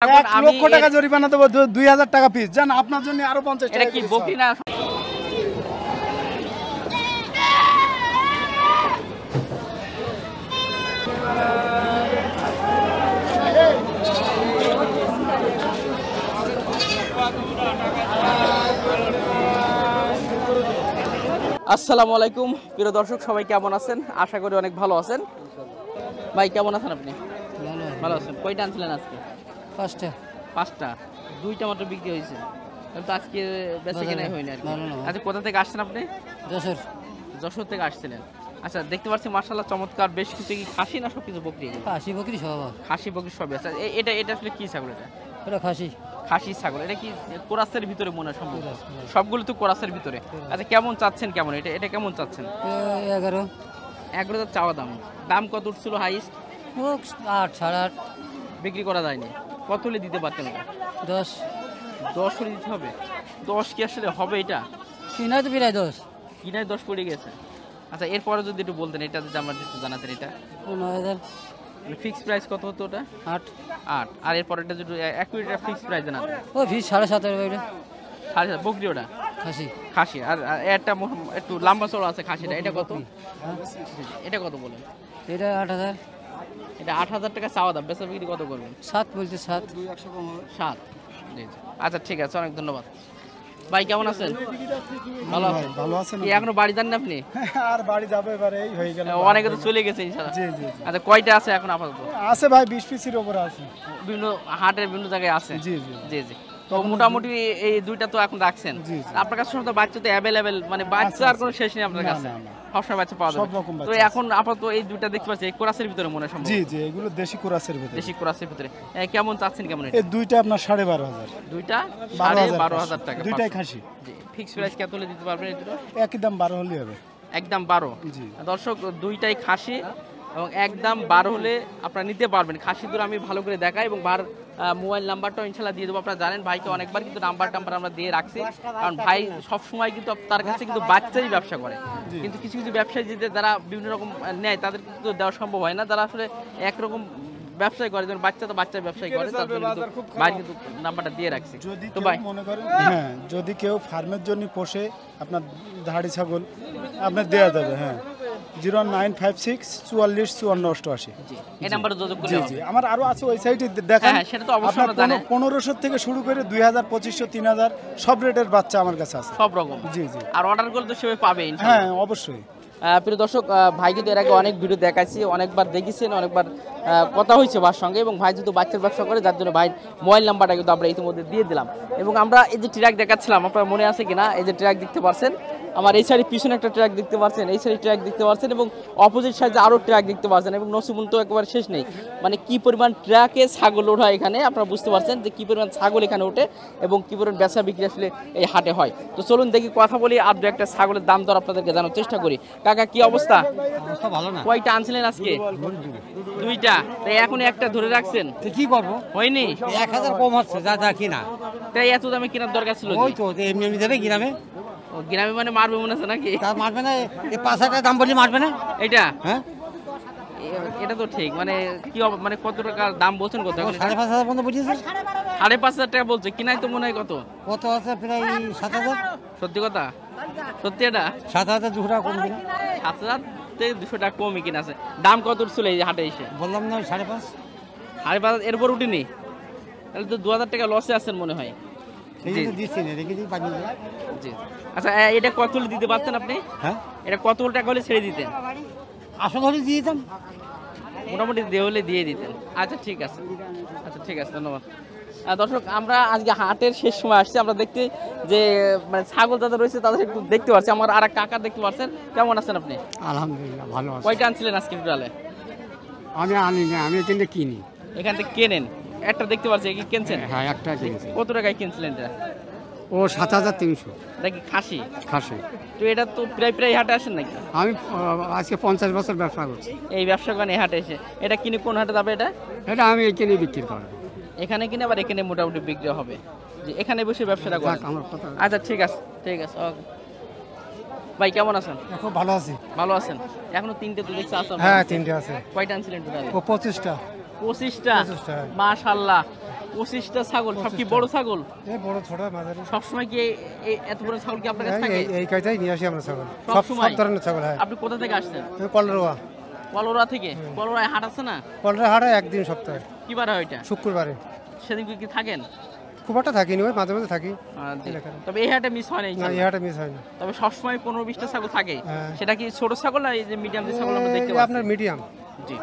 1 লক্ষ টাকা জরিমানা দেবো, 2000 টাকা পিস। জান আপনার জন্য আরো 50 টাকা। এটা কি বকরি না? আসসালামু আলাইকুম প্রিয় দর্শক, সবাই কেমন আছেন? আশা করি অনেক ভালো আছেন। ভাই কেমন আছেন আপনি? ভালো আছেন। কয়টা আনছিলেন আজকে? পাঁচটা। দুইটা মাত্র বিক্রি হয়েছে, কিন্তু আজকে বেচা কেনাই হয়নি আর কি। আচ্ছা, কোথা থেকে আসছেন আপনি? যশোর থেকে আসছিলেন। আচ্ছা, দেখতে পাচ্ছি মাশাআল্লাহ চমৎকার বেশ কিছু। কি খাসি না সব কিছু বকরি? খাসি বকরি সবই। আচ্ছা, এটা আসলে কি ছাগল? এটা খাসি ছাগল। এটা কি কোরাসের ভিতরে মনে হয়? সম্ভব সবগুলো তো কোরাসের ভিতরে। আচ্ছা, কেমন চাচ্ছেন? কেমন এটা কেমন চাচ্ছেন? 11,000 চাওয়া দাম। দাম কত উঠছিল হাইস্ট? 8, 8.5 বিক্রি করা যায়নি। কত হলে দিতে পারতেন? 10 হলে দিতে হবে। 10 কি আসলে হবে? এটা কিনাই তো প্রায় 10 কিনায় 10 পড়ে গেছে। আচ্ছা, এরপরে যদি একটু বলতেন, এটা যদি আমার একটু জানাতেন। এটা 9,000 ফিক্সড প্রাইস কত হতো? ওটা 8। আর এরপরে এটা যদি অ্যাকুরেট ফিক্সড প্রাইস জানাতেন। ও ফিস 7.5 এটা 7,500 বকরি। ওটা খাসি। আর একটা একটু লম্বা চড়া আছে খাসিটা। এটা কত? এটা কত বলেন? এটা 8,000। এটা 8,000 টাকা চাওয়া দাম। বেচা বিক্রি কত করবেন? 7 বলতে 7। 7। আচ্ছা, ঠিক আছে, অনেক ধন্যবাদ। ভাই কেমন আছেন? ভালো আছেন? ভালো আছেন? কি এখনো বাড়ি যান না আপনি? আর বাড়ি যাবে এবারে, এই হয়ে গেল। অনেকে তো চলে গেছে ইনশাআল্লাহ। জি জি। আচ্ছা, কয়টা আছে এখন আপাতত? আছে ভাই 20 পিসের উপরে আছে। বিভিন্ন হাটের বিভিন্ন জায়গায় আছে। জি জি জি জি। তো মোটামুটি এই দুইটা তো এখন রাখছেন। আপনার কাছে তো বাচ্চা তো অ্যাভেলেবেল, মানে বাচ্চা আর কোনো শেষ নেই আপনার কাছে। সবসময় বাচ্চা পাওয়া যাবে। তো এখন আপাতত এই দুইটা দেখতে পাচ্ছি কোরাসের ভিতরে মনে হয় সম্ভব। জি জি, এগুলো দেশি কোরাসের ভিতরে। দেশি কোরাসের ভিতরে কেমন চাচ্ছেন? কেমন এই দুইটা আপনার 12,500। দুইটা 12,500 টাকা। দুইটাই খাসি। জি। ফিক্স প্রাইস কত হলে দিতে পারবেন? এই দুটো একই দাম 12 হলেই হবে। একদম 12। জি। দর্শক, দুইটাই খাসি এবং একদম 12 হলে আপনারা নিতে পারবেন। খাসি দুটো আমি ভালো করে দেখাই এবং মোবাইল নাম্বারটাও ইনশাল্লাহ দিয়ে দেবো। আপনারা জানেন ভাইকে অনেকবার কিন্তু নাম্বার আমরা দিয়ে রাখছি, কারণ ভাই সবসময় কিন্তু তার কাছে কিন্তু বাচ্চাই ব্যবসা করে। কিন্তু কিছু কিছু ব্যবসায়ী যারা বিভিন্ন রকম নেয়, তাদের কিন্তু দেওয়া সম্ভব হয় না। যারা আসলে একরকম ব্যবসায় করে, যেমন বাচ্চা তো বাচ্চার ব্যবসায় করে, তার জন্য ভাই কিন্তু নাম্বারটা দিয়ে রাখছি। তো ভাই মনে করেন, হ্যাঁ, যদি কেউ ফার্মের জন্য পোষে আপনার ধাড়ি ছাগল, আপনার দেওয়া যাবে। হ্যাঁ, 0956 44 54 88। এই নাম্বারে যোগাযোগ করলে জি জি। আমার আরো আছে ওই সাইডে দেখেন। হ্যাঁ, সেটা তো অবশ্যই আমরা জানি। 1500 থেকে শুরু করে 2000, 2500, 3000 সব রেটের বাচ্চা আমার কাছে আছে, সব রকম। জি জি। আর অর্ডার করলে তো সেভাবে পাবে ইনশাআল্লাহ। হ্যাঁ, অবশ্যই। প্রিয় দর্শক, ভাই কিন্তু এর আগে অনেক ভিডিও দেখাইছি, অনেকবার দেখেছেন, অনেকবার কথা হয়েছে ভাইয়ের সঙ্গে। এবং ভাই যেহেতু বাচ্চার ব্যবসা করে, যার জন্য ভাই মোবাইল নাম্বারটা কিন্তু আমরা ইতিমধ্যে দিয়ে দিলাম। এবং আমরা এই যে ট্রাক দেখাচ্ছিলাম, আপনার মনে আছে কিনা? এই যে ট্রাক দেখতে পাচ্ছেন, আমার এই সাইডে পিছনে একটা ট্রাক দেখতে পাচ্ছেন, এই সাইডে ট্রাক দেখতে পাচ্ছেন, এবং অপোজিট সাইডে আরও ট্রাক দেখতে পাচ্ছেন। এবং নসিমুল তো একেবারে শেষ নেই, মানে কি পরিমাণ ট্রাকে ছাগল ওঠা এখানে আপনারা বুঝতে পারছেন যে কি পরিমাণ ছাগল এখানে ওঠে এবং কি পরিমাণ বেচা বিক্রি আসলে এই হাটে হয়। তো চলুন দেখি, কথা বলি, আর দু একটা ছাগলের দাম দর আপনাদেরকে জানার চেষ্টা করি। কাকা কি অবস্থা? ভালো না। কয়টা আনছিলেন আজকে? দুইটা। তাই এখন একটা ধরে রাখছেন, কি করব? হয়নি? 1000 কম হচ্ছে যা কিনা। তাই এত দামে কেনার দরকার ছিল? ওই তো এমনি দেবে গ্রামে। ও গ্রামে মানে মারবে মনে আছে নাকি? তা মারবে না, এই 5,000 দাম বলি মারবে না এটা? হ্যাঁ, এটা তো ঠিক। মানে কি মানে কত টাকা দাম বলছেন? কত? 5,500 পর্যন্ত বুঝিয়েছে। 5,500 টাকা বলছে, কিনাই তো মনে হয় কত আছে প্রায় 7,000। সত্যি কথা? সত্যি? এটা 7,200 টাকা কম কিনা। 7,000 থেকে 200 টাকা কমই কিনা আছে। দাম কত ছিল এই হাটে এসে? বললাম না 5,500। 5,500 এরপর উঠিনি? তাহলে তো 2,000 টাকা লসে আছেন মনে হয়। জি দিচ্ছি না, রেখে দিই পানি। জি। আচ্ছা, এটা কত হলে দিতে পারতেন আপনি? হ্যাঁ, এটা কত টাকা হলে ছেড়ে দিতেন? আসল হলে দিয়ে দিতাম, মোটামুটি হলে দিয়ে দিতেন। আচ্ছা, ঠিক আছে। আচ্ছা, ঠিক আছে, ধন্যবাদ। দর্শক, আমরা আজকে হাটের শেষ সময় আসছি। আমরা দেখতে যে মানে ছাগল যাদের রয়েছে তাদের একটু দেখতে পাচ্ছি। আমার আর এক কাকা দেখতে পাচ্ছেন। কেমন আছেন আপনি? আলহামদুলিল্লাহ ভালো আছে। কয়টা আনছিলেন আজকে টোটালে? আমি আনি না, আমি এখান থেকে কিনি। এখান থেকে কেনেন? একটা দেখতে পাচ্ছি, কি কিনছেন? হ্যাঁ, একটা কিনছি। কত টাকায় কিনছিলেন এটা? ও 7,300। নাকি খাসি? খাসি। তো এটা তো প্রায় হাটে আসেন নাকি? আমি আজকে 50 বছর ব্যবসা করছি। এই ব্যবসা করেন এই হাটে এসে? এটা কিনে কোন হাটে যাবে এটা? এটা আমি এখানে বিক্রি করব। এখানে কিনে আবার এখানে মোটামুটি বিক্রি হবে। যে এখানে বসে ব্যবসাটা করেন? আচ্ছা, ঠিক আছে, ঠিক আছে, ওকে। ভাই কেমন আছেন? খুব ভালো আছি। ভালো আছেন? এখনো 3টে তো দেখছি আছে? হ্যাঁ, 3টে আছে। কয়টা আনছিলেন টোটাল? ও 25টা। 25টা? মাশাআল্লাহ। 25টা ছাগল, সব কি বড় ছাগল? এই বড় ছোট মাঝারি সবসময় কি এত বড় ছাগল কি আপনার কাছে থাকে? এই কাজটাই নিয়ে আসি আমরা ছাগল, সব সব সময়? ধরনের ছাগল। হ্যাঁ, আপনি কোথা থেকে আসছেন? কলরোয়া কলরা থেকে। কলরায় হাট আছে না? কলরা হাটে একদিন সপ্তাহে, কি বার হয় ওইটা? শুক্রবারে। সেদিন কি থাকেন? খুব একটা থাকিনি, ওই মাঝে মাঝে থাকি। জি। তবে এই হাটে মিস হয় না না, এই ইনশাআল্লাহ? হাটে মিস হয় না। তবে সবসময় 15-20টা ছাগল থাকে। হ্যাঁ। সেটা কি ছোট ছাগল না এই যে মিডিয়াম যে ছাগল আমরা দেখতে এই পাচ্ছি? আপনার মিডিয়াম। জি।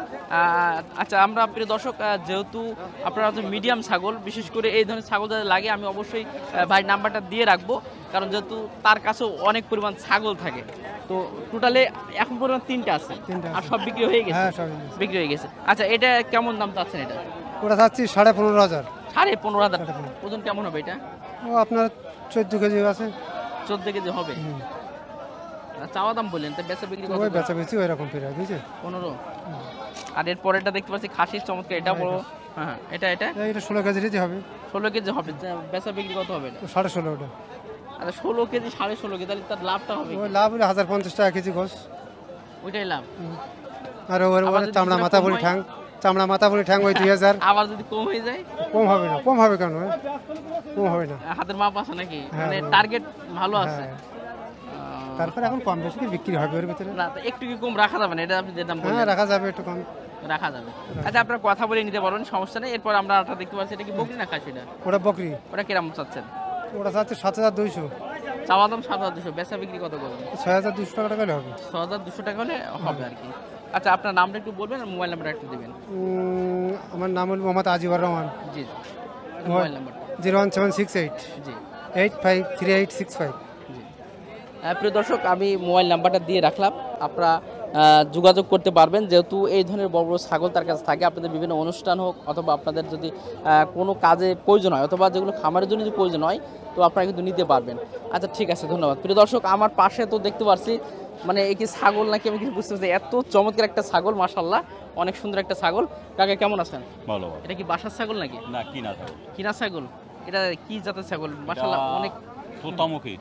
আচ্ছা, আমরা প্রিয় দর্শক, যেহেতু আপনারা হচ্ছে মিডিয়াম ছাগল, বিশেষ করে এই ধরনের ছাগল যাদের লাগে, আমি অবশ্যই ভাই নাম্বারটা দিয়ে রাখবো, কারণ যেহেতু তার কাছেও অনেক পরিমাণ ছাগল থাকে। তো টোটালে এখন পরিমাণ 3টা আছে, আর সব বিক্রি হয়ে গেছে? হ্যাঁ, সব বিক্রি হয়ে গেছে। আচ্ছা, এটা কেমন দাম চাচ্ছেন? এটা ওটা চাচ্ছি 15,500। 15,500। ওজন কেমন হবে এটা? ও আপনার 14 কেজি আছে। 14 কেজি হবে। চাওয়া দাম বললেন, তো বেচা বিক্রি কত? ওই বেচা বেচি ওই রকম ফিরে বুঝছে। 15। আর এর পরেরটা দেখতে পাচ্ছি খাসির চমৎকার, এটা বড়। হ্যাঁ, এটা এটা 16 কেজি রেজি হবে। 16 কেজি হবে। বেচা বিক্রি কত হবে এটা? 16.5 ওটা। আচ্ছা, 16 কেজি 16.5 কেজি, তাহলে তার লাভটা হবে কি? ওই লাভ হলে 1050 টাকা কেজি গোস। ওইটাই লাভ। আর ওর আবার ওর যদি চামড়া কিছুটা মাথা কম বলি হয়? ঠ্যাং, চামড়া মাথা বলি ঠ্যাং ওই 2000। আবার যদি কম হয়ে যায়? কম হবে না। কম হবে কেন? কম হবে না। হাতের মাপ আছে নাকি? হ্যাঁ, মানে হ্যাঁ। টার্গেট ভালো আছে? হ্যাঁ। তারপরে এখন কম বেশি কি বিক্রি হবে ওর ভিতরে। না, তো একটু কি কম রাখা যাবে না? এটা আপনি যে দাম হ্যাঁ, বললেন রাখা যাবে একটু কম। রাখা যাবে। আচ্ছা, আপনার কথা বলে নিতে পারবেন, সমস্যা নেই। এরপর আমরা একটা দেখতে পাচ্ছি, এটা কি বকরি না খাসিটা? ওটা বকরি। ওটা কিরকম চাচ্ছেন? ওটা চাচ্ছে 7200। চাওয়া দাম 7,200, বেচা বিক্রি কত করবেন? 6200 টাকা টাকা হবে। 6,200 টাকা হলে হবে আর কি। আচ্ছা, আপনার নামটা একটু বলবেন আর মোবাইল নাম্বারটা একটু দিবেন। আমার নাম হল মোহাম্মদ আজিবুর রহমান। জি, মোবাইল নাম্বারটা। 01768 জি 853865। জি। প্রিয় দর্শক, আমি মোবাইল নাম্বারটা দিয়ে রাখলাম, আপনারা যোগাযোগ করতে পারবেন। যেহেতু এই ধরনের বড় বড় ছাগল তার কাছে থাকে, আপনাদের বিভিন্ন অনুষ্ঠান হোক অথবা আপনাদের যদি কোনো কাজে প্রয়োজন হয় অথবা যেগুলো খামারের জন্য যদি প্রয়োজন হয়, তো আপনারা কিন্তু নিতে পারবেন। আচ্ছা, ঠিক আছে, ধন্যবাদ। প্রিয় দর্শক, আমার পাশে তো দেখতে পাচ্ছি, মানে এই কি ছাগল নাকি আমি কিছু বুঝতে পারছি, এত চমৎকার একটা ছাগল, মাশাআল্লাহ, অনেক সুন্দর একটা ছাগল। কাকা কেমন আছেন? ভালো। এটা কি বাসার ছাগল নাকি? না, কিনা ছাগল। কিনা ছাগল? এটা কি জাতের ছাগল? মাশাআল্লাহ, অনেক তোতামুখী।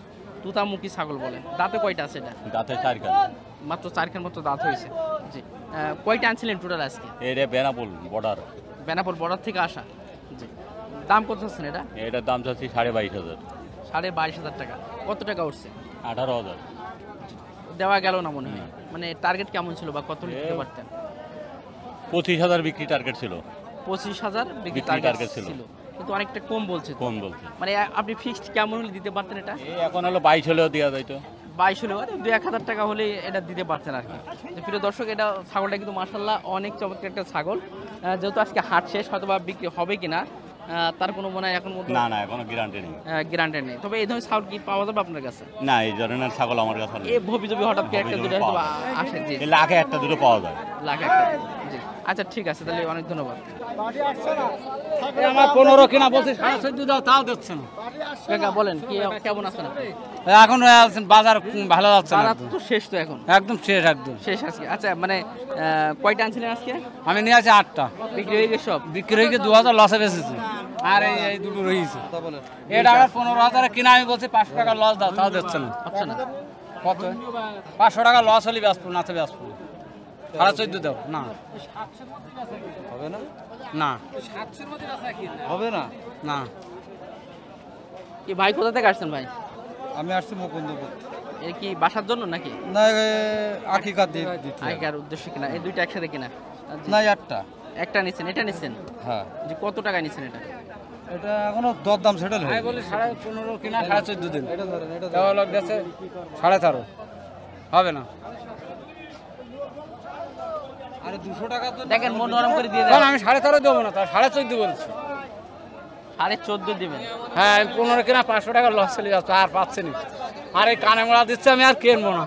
তুতামুখী ছাগল বলে। দাঁতে কয়টা আছে এটা? দাঁতে 4 কান। মাত্র 4 খান মতো দাঁত হয়েছে। জি। কয়টা আনছিলেন টোটাল আজকে? এটা বেনাপোল বর্ডার। বেনাপোল বর্ডার থেকে আসা। জি। দাম কত আছেন এটা? এটার দাম চাচ্ছি 22,500। 22,500 টাকা। কত টাকা উঠছে? 18,000। দেওয়া গেল না মনে হয়। মানে টার্গেট কেমন ছিল বা কত নিতে পারতেন? 25,000 বিক্রি টার্গেট ছিল। 25,000 বিক্রি বিক্রি টার্গেট target ছিল, ছিল। কিন্তু অনেকটা কম বলছে তো। কম বলছে। মানে আপনি ফিক্সড কেমন হলে দিতে পারতেন এটা? এই এখন হলো 22 হলেও দেওয়া যাইতো। 22 হলে 2-1,000 টাকা হলে এটা দিতে পারতেন আর কি। তো প্রিয় দর্শক, এটা ছাগলটা কিন্তু মাশাআল্লাহ অনেক চমৎকার একটা ছাগল। যেহেতু আজকে হাট শেষ, হয়তো বা বিক্রি হবে কিনা তার কোনো মনে হয় এখন মতো না না, এখনো গ্যারান্টি নেই। গ্যারান্টি নেই। তবে এই ধরনের ছাগল কি পাওয়া যাবে আপনার কাছে? না, এই ধরনের ছাগল আমার কাছে নেই। এই ভবি হঠাৎ করে একটা ভবিজবি দুটো হয়তো বা পাওয়া আসে। জি, এই লাখে একটা দুটো পাওয়া যায়। লাখ একটা। জি, আচ্ছা, ঠিক আছে, তাহলে অনেক ধন্যবাদ। আমার 15 কিনা বলছে 14.5 দাও, তাও দিচ্ছে না। কাকা বলেন, কি কেমন আছেন আপনি? এখন বাজার ভালো যাচ্ছে না। বাজার তো শেষ তো এখন। একদম শেষ, একদম শেষ আজকে। আচ্ছা, মানে কয়টা আনছিলেন আজকে? আমি নিয়ে আছি 8টা, বিক্রি হয়ে গেছে সব? বিক্রি হয়ে 2000 লসে বেঁচেছি। আর এই দুটো রয়েছে। এটা আবার 15,000 কিনা, আমি বলছি 500 টাকা লস দাও, তাও দিচ্ছে না। আচ্ছা না, কত? 500 টাকা লস হলে বেচবো, না তো বেচবো। 14.5 দাও। না হবে না, না হবে না, না। কি ভাই কোথা থেকে আসছেন ভাই? আমি আসছি মুকুন্দপুর। এর কি বাসার জন্য নাকি? না, আকিকার দিক আগেকার উদ্দেশ্যে কিনা? এই দুইটা একসাথে কিনা? না, একটা। একটা নিচ্ছেন, এটা নিচ্ছেন? হ্যাঁ, যে কত টাকা নিচ্ছেন এটা? এটা এখনো দরদাম সেটেল আমি হয়। বলি 15.5 কিনা, 14.5 দিন। এটা ধরেন, এটা দেওয়া লোক গেছে 13.5, হবে না। আরে 200 টাকা তো দেখেন, মন নরম করে দিয়ে কারণ দেন। আমি 13.5 দেবো না, তার 14.5 বলছি। 14.5 দিবেন? হ্যাঁ, 15 কিনা 500 টাকা লস চলে যাচ্ছে, আর পাচ্ছি না। আর এই কানে মোড়া দিচ্ছে, আমি আর কিনবো না,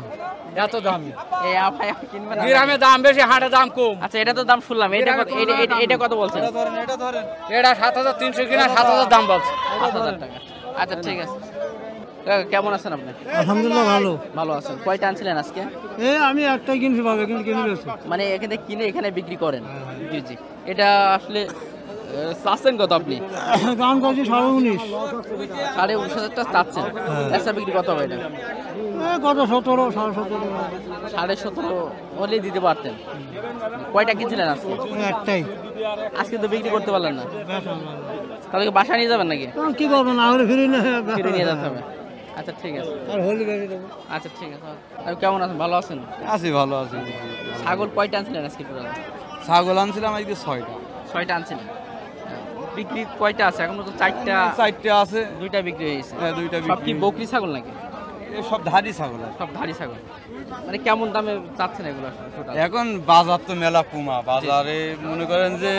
এত দামি। এই ভাই কিনবেন না? গ্রামে দাম বেশি, হাটে দাম কম। আচ্ছা, এটা তো দাম শুনলাম। এটা কত বলছেন? ধরেন, এটা ধরেন। এটা 7,300 কিনা, 7,000 দাম বলছে। 5,000 টাকা। আচ্ছা, ঠিক আছে। কাকা, কেমন আছেন আপনি? আলহামদুলিল্লাহ ভালো। ভালো আছেন। কয়টা আনছিলেন আজকে? আমি একটাই কিনছি ভাবে, কিন্তু কিনে গেছি। মানে এখানে কিনে এখানে বিক্রি করেন? জি জি। এটা আসলে চাচ্ছেন কত আপনি? দাম করছি 19.5। 19,500 টাকা চাচ্ছেন। একটা বিক্রি কত হবে এটা? কত 17, 17.5। 17.5 হলেই দিতে পারতেন। কয়টা কিনছিলেন আজকে? একটাই। আজকে তো বিক্রি করতে পারলেন না। তাহলে কি বাসায় নিয়ে যাবেন নাকি? কি করবো না হলে ফিরে ফিরে নিয়ে যেতে হবে। আচ্ছা ঠিক আছে। আর হলে বেরিয়ে দেবো। আচ্ছা ঠিক আছে। আর কেমন আছেন? ভালো আছেন? আছি, ভালো আছি। ছাগল কয়টা আনছিলেন আজকে টোটাল? ছাগল আনছিলাম আজকে 6টা। 6টা আনছিলেন। বিক্রি কয়টা আছে? এখন তো 4টা। 4টা আছে, 2টা বিক্রি হয়েছে। হ্যাঁ 2টা সব কি বকরি ছাগল নাকি? সব ধাড়ি ছাগল। সব ধাড়ি ছাগল। মানে কেমন দামে চাচ্ছেন এগুলো টোটাল? এখন বাজার তো মেলা কমা, বাজারে মনে করেন যে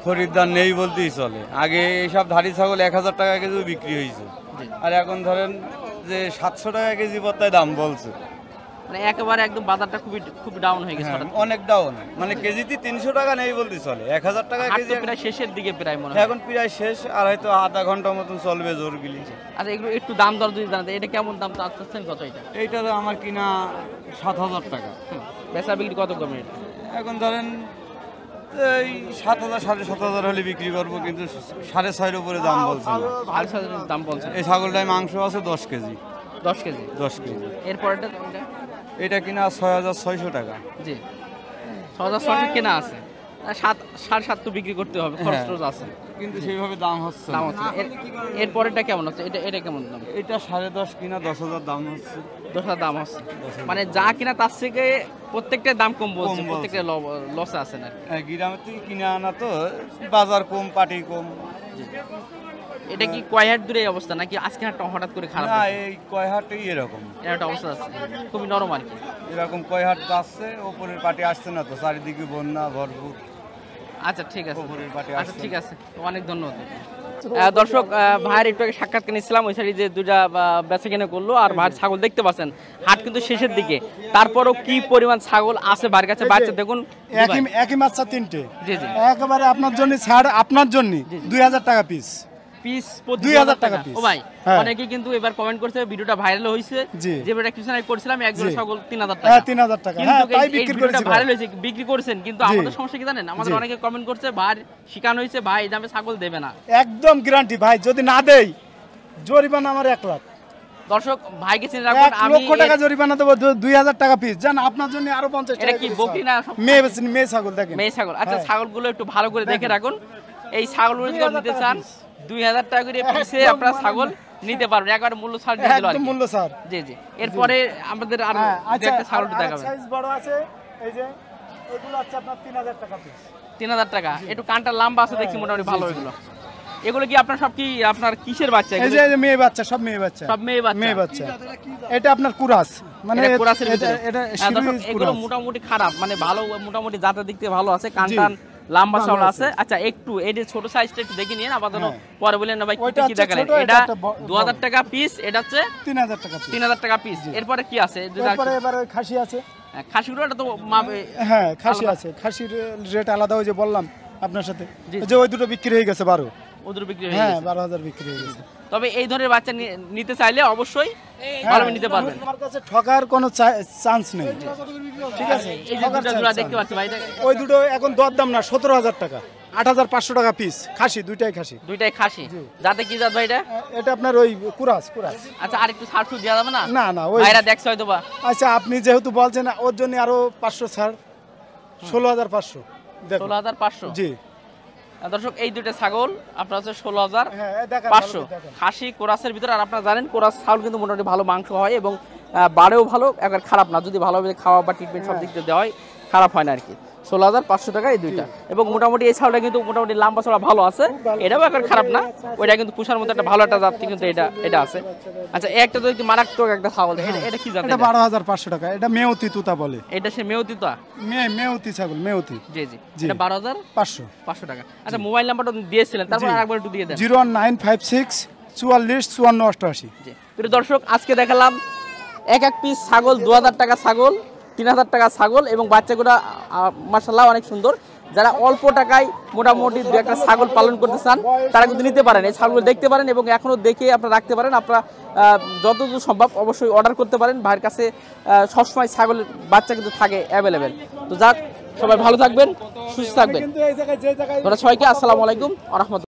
খরিদ্দার নেই বলতেই চলে। আগে এইসব ধাড়ি ছাগল 1000 টাকা কেজি বিক্রি হয়েছে, আর এখন ধরেন যে 700 টাকা কেজি পত্তায় দাম বলছে। মানে একেবারে একদম বাজারটা খুবই ডাউন হয়ে গেছে। অনেক ডাউন, মানে কেজিতে 300 টাকা নেই বলতে চলে। 1000 টাকা কেজি প্রায় শেষের দিকে প্রায় মনে হয়। এখন প্রায় শেষ, আর হয়তো আধা ঘন্টা মতন চলবে জোর গিলি। আচ্ছা এগুলো একটু দাম দর যদি জানাতে, এটা কেমন দাম চাচ্ছেন কত? এটা এইটা আমার কিনা 7000 টাকা। বেচা বিক্রি কত কমে? এখন ধরেন এই 7000 7.5 হলে বিক্রি করবো, কিন্তু 6.5 উপরে দাম বলছে না। 5,000 দাম বলছে। এই ছাগলটায় মাংস আছে 10 কেজি। 10 কেজি? 10 কেজি। এরপরটা এটা কিনা 6600 টাকা। জি 6600 কেনা আছে, 7.5 তো বিক্রি করতে হবে, খরচ রোজ আছে, কিন্তু সেইভাবে দাম হচ্ছে না। দাম হচ্ছে। এরপরেরটা কেমন হচ্ছে? এটা কেমন দাম? এটা 10.5 কিনা 10,000 দাম হচ্ছে। 10,000 দাম হচ্ছে। মানে যা কিনা তার থেকে প্রত্যেকটা দাম কম বলছে, প্রত্যেকটা লসে আছে না। গ্রামের থেকে কিনে আনা তো, বাজার কম, পাটি কম। এটা কি কয় হাট দূরে অবস্থা নাকি আজকে হাটটা হঠাৎ করে খারাপ? না, এই কয় হাটেই এরকম একটা অবস্থা আছে, খুবই নরম আর কি। এরকম কয় হাট যাচ্ছে, ওপরের পাটি আসছে না তো, চারিদিকে বন্যা ভরপুর। আচ্ছা ঠিক আছে, ওপরের পাটি আচ্ছা আসছে। ঠিক আছে, অনেক ধন্যবাদ। দর্শক ভাইয়ের একটু আগে সাক্ষাৎ নিয়েছিলাম, ওই সাইডে যে দুটা বেচা কিনে করলো, আর ভাইয়ের ছাগল দেখতে পাচ্ছেন হাট কিন্তু শেষের দিকে, তারপরও কি পরিমাণ ছাগল আছে ভাইয়ের কাছে। বাচ্চা দেখুন একই বাচ্চা 3টে। জি জি একেবারে আপনার জন্য ছাড়, আপনার জন্য 2000 টাকা পিস। পিস 2000 টাকা পিস। ও ভাই হ্যাঁ। অনেকে কিন্তু এবার কমেন্ট করছে, ভিডিওটা ভাইরাল হয়েছে, জি। যে ভিডিওটা কিছু আগে করছিলাম এক জোড়া জি। ছাগল 3000 হ্যাঁ টাকা। 3000 টাকা, কিন্তু হ্যাঁ তাই এই বিক্রি ভিডিওটা করেছি ভাইরাল হয়েছে, বিক্রি করছেন, কিন্তু জি। আমাদের সমস্যা কি জানেন, আমাদের জি। অনেকে কমেন্ট করছে ভাই শিকান হয়েছে, ভাই এই দামে ছাগল দেবে না। একদম গ্যারান্টি ভাই, যদি না দেই জরিমানা আমার 1 লাখ। দর্শক ভাইকে চিনে রাখুন, 1 আমি লক্ষ টাকা জরিমানা দেবো, 2000 টাকা পিস। জান আপনার জন্য আরো 50 এটা টাকা কি পিস বকরি না? ছাড়। মেয়ে ছাগল দেখেন, মেয়ে ছাগল। আচ্ছা হ্যাঁ। ছাগলগুলো একটু ভালো করে দেখে রাখুন। এই ছাগলগুলো যদি আপনি নিতে চান 2000 টাকা করে পিসে আপনারা ছাগল নিতে পারবেন, একবার মূল্য ছাড় দিয়ে দিল আর একদম কি। মূল্য স্যার। জি জি। এরপরে আমাদের আর একটা ছাগলটা দেখাবেন। সাইজ বড় আছে, এই যে এগুলো আছে আপনার 3000 টাকা পিস। 3000 টাকা। একটু কানটা লম্বা আছে দেখি, মোটামুটি ভালো এগুলো। এগুলো কি আপনার সব কি আপনার কিসের বাচ্চা? এই যে মেয়ে বাচ্চা, সব মেয়ে বাচ্চা, সব মেয়ে বাচ্চা। মেয়ে বাচ্চা। এটা আপনার কুরাস, মানে এটা কুরাসের ভিতরে। এটা হ্যাঁ, দর্শক, এগুলো মোটামুটি খারাপ, মানে ভালো, মোটামুটি জাতের দিক থেকে ভালো আছে, কানটান লম্বা চওড়া আছে। আচ্ছা একটু এই যে ছোট সাইজটা একটু দেখে নিন, আপাতত পরে বলেন না ভাই ওইটা কি হচ্ছে দেখালেন। ছোট, এটা এটা 2000 টাকা পিস, এটা হচ্ছে 3000 টাকা পিস। 3000 টাকা পিস। এরপরে কি আছে? এরপরে এবার ওই খাসি আছে। খাসিগুলো এটা তো হ্যাঁ খাসি আছে, খাসির রেট আলাদা, ওই যে বললাম আপনার সাথে, জি। যে ওই দুটো বিক্রি হয়ে গেছে 12। ওদের বিক্রি হয়ে হ্যাঁ গেছে। 12000 বিক্রি হয়ে গেছে। তবে এই ধরনের বাচ্চা নিতে চাইলে অবশ্যই ভালো নিতে পারবেন। আমার কাছে ঠকার কোনো চান্স নেই, ঠিক আছে? এই যে দুটো জোড়া দেখতে পাচ্ছি ভাই, ওই দুটো এখন দরদাম না, 17000 টাকা, 8500 টাকা পিস। খাসি, দুইটাই খাসি। দুইটাই খাসি। যাতে কি জাত ভাই এটা? এটা আপনার ওই কুরাস। আচ্ছা আর একটু ছাড় দেওয়া যাবে না? না না, ওই ভাইরা দেখছে হয়তো বা। আচ্ছা আপনি যেহেতু বলছেন, ওর জন্য আরো 500 ছাড়, 16500। দেখুন 16500। জি। দর্শক এই দুটো ছাগল আপনার হচ্ছে 16500 হ্যাঁ দেখেন, ভালো করে দেখেন। খাসি কোরাসের ভিতরে। আর আপনারা জানেন কোরাস ছাগল কিন্তু মোটামুটি ভালো মাংস হয় এবং বাড়েও ভালো, একবার খারাপ না, যদি ভালোভাবে খাওয়া বা ট্রিটমেন্ট সব দিক দিয়ে দেওয়া হয়, খারাপ হয় না আর কি। 16500 টাকা এই দুইটা। এবং মোটামুটি এই ছাগলটা কিন্তু মোটামুটি লম্বা চড়া ভালো আছে, এটাও একবার খারাপ না, ওইটা কিন্তু পুষার মতো একটা ভালো একটা জাতি কিন্তু এটা আছে। আচ্ছা একটা তো একটু মারাত্মক একটা ছাগল, এটা কি জাত? এটা 12500 টাকা। এটা মেয়তি তুতা বলে। এটা সে মেয়তি তো? মেয়তি ছাগল, মেয়তি। জি জি। এটা 12500 টাকা। আচ্ছা মোবাইল নাম্বারটা দিয়েছিলেন, তারপর আরেকবার একটু দিয়ে দেন। 01956 44 54 88। জি। প্রিয় দর্শক আজকে দেখালাম এক পিস ছাগল, 2000 টাকা ছাগল, 3000 টাকা ছাগল, এবং বাচ্চাগুলো মাশাআল্লাহ অনেক সুন্দর। যারা অল্প টাকায় মোটামুটি দু একটা ছাগল পালন করতে চান তারা কিন্তু নিতে পারেন, এই ছাগলগুলো দেখতে পারেন এবং এখনও দেখে আপনারা রাখতে পারেন। আপনারা যতদূর সম্ভব অবশ্যই অর্ডার করতে পারেন, ভাইয়ের কাছে সবসময় ছাগলের বাচ্চা কিন্তু থাকে অ্যাভেলেবেল। তো যাক, সবাই ভালো থাকবেন, সুস্থ থাকবেন। কিন্তু এই জায়গায় যে জায়গায় সবাইকে আসসালামু আলাইকুম ওয়া রাহমাতুল্লাহ।